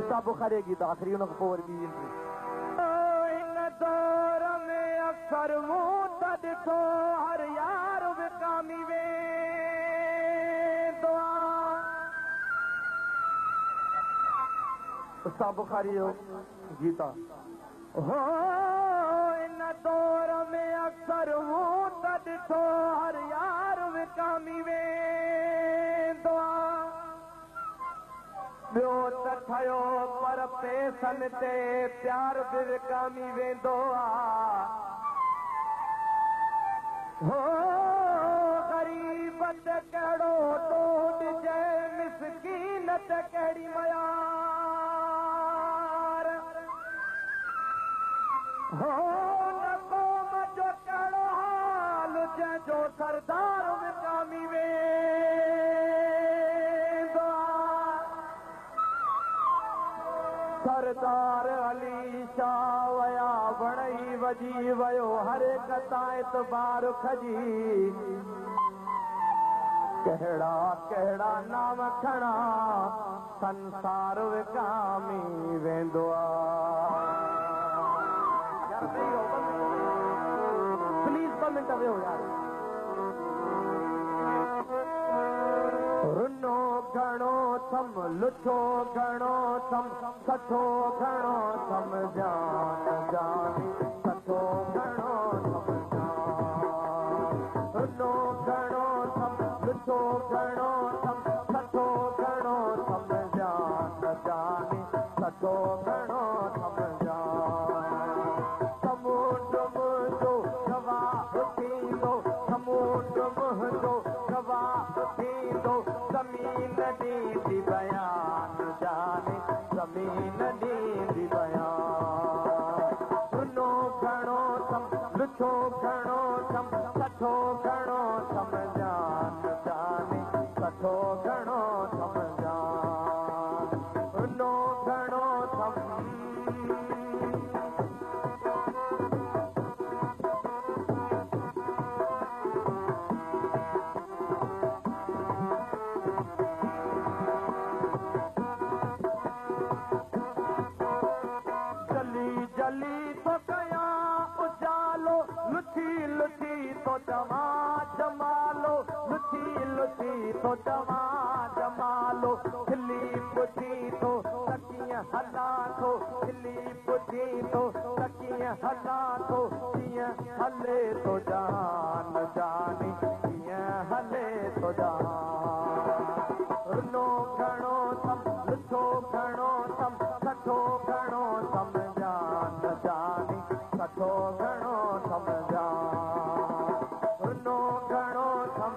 उस्ताद बुखारी गीत आखिरी उन पोर भी इन दौर में अक्सर मुंह तद तो हर यार विकामी वे दुआ उस्ताद बुखारी गीता हो इन दौर में अक्सर मुंह तद तो हर यार विकामी वे दुआ ॿियो त ठहियो पर पैसनि ते प्यार बि विकामी वेंदो आहे हो ग़रीब त कहिड़ो ॾोढ जे मिसकीन त कहिड़ी मयार हो न क़ौम जो कहिड़ो हाल जंहिंजो सरदार विकामी वेंदो आहे सरदार अली शाह वया वणई वजी वियो हर हिक तां एतबार खजी कहिड़ा कहिड़ा नाम खणा संसार विकामी वेंदो आहे प्लीज 2 मिंट वियो यार रुनो घणो थम लुठो घणो थम सठो घणो थम जान जानी सठो घणो थम जान रुनो घणो थम लुठो घणो थम सठो घणो थम जान जानी सठो घणो थम जान समुंड मुंहिंजो गवाह थींदो समुंड मुंहिंजो गवाह थींदो ज़मीन ॾींदी बयान जाने ज़मीन ॾींदी बयान सुनो घणो थम लुठो घणो थम सठो घणो थम जान जाने सठो घणो थम जान सुनो घणो थम जली तो कया उजालो लुची लुची तो जमा जमालो लुची लुची तो जमा जमालो खिली पुछी तो तकिया हला तो खिली पुछी तो तकिया हला तो किया हले तो जान जानी किया हले तो जान नो घणो थम लुठो घणो थम सठो घणो थम जान जानी सठो घणो थम जान नो घणो थम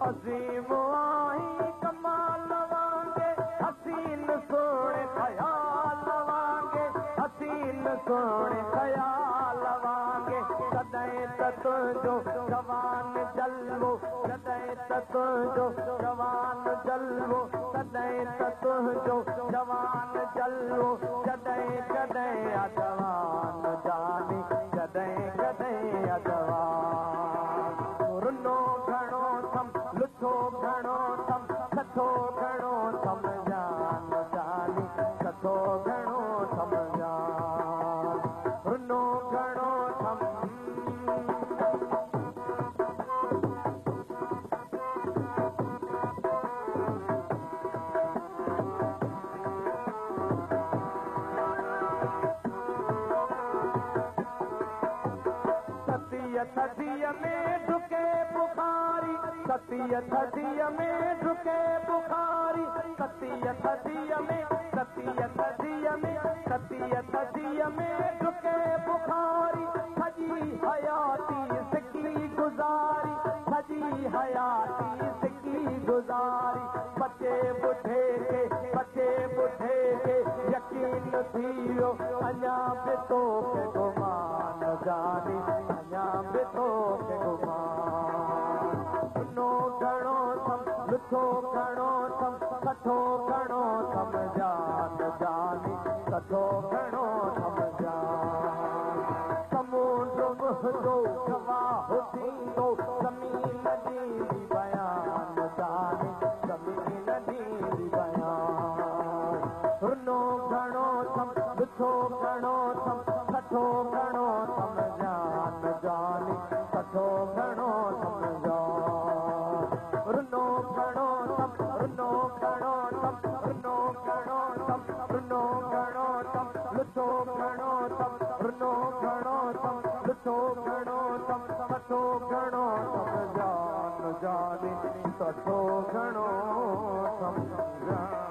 अज़ीम आई कमाल वांगे हसीन सोने ख़याल वांगे हसीन सोने ख़याल वांगे कदई त तुंहिंजो जवान जलवो कदई त तुंहिंजो जवान जलवो कदई त तुंहिंजो जवान जलवो कदई कदई जवान जानी कदई कदई जवान रुनो घणो थम लुठो घणो थम सठो घणो थम जान जानी सठो घणो थम जान रुनो घणो थम थदीअ में ढुके बुखारी सतीअ थदीअ में ढुके बुखारी सतीअ थदीअ में सतीअ थदीअ में सतीअ थदीअ में ढुके बुखारी सॼी हयाती सिकी गुज़ारी सॼी हयाती सिकी गुज़ारी बचे ॿुढे खे यकीन थी वियो अञा बि तोखे गुमान जानी अञा बि तोखे गुमान नो घणो थम लुठो घणो सठो घणो समझा न जानी सठो घणो समझा समुंड मुंहिंजो गवाह थींदो ज़मीन जी बयान जाने ज़मीन जी बयान रुनो घणो सम ॾिठो घणो सम सठो घणो समझा न जानी सठो घणो समझा रुनो घणो सम रुनो घणो सम रुनो घणो सम रुनो घणो सम ॾिठो घणो सम रुनो घणो सम ॾिठो घणो सम सठो घणो समझा न जानी सठो घणो समझा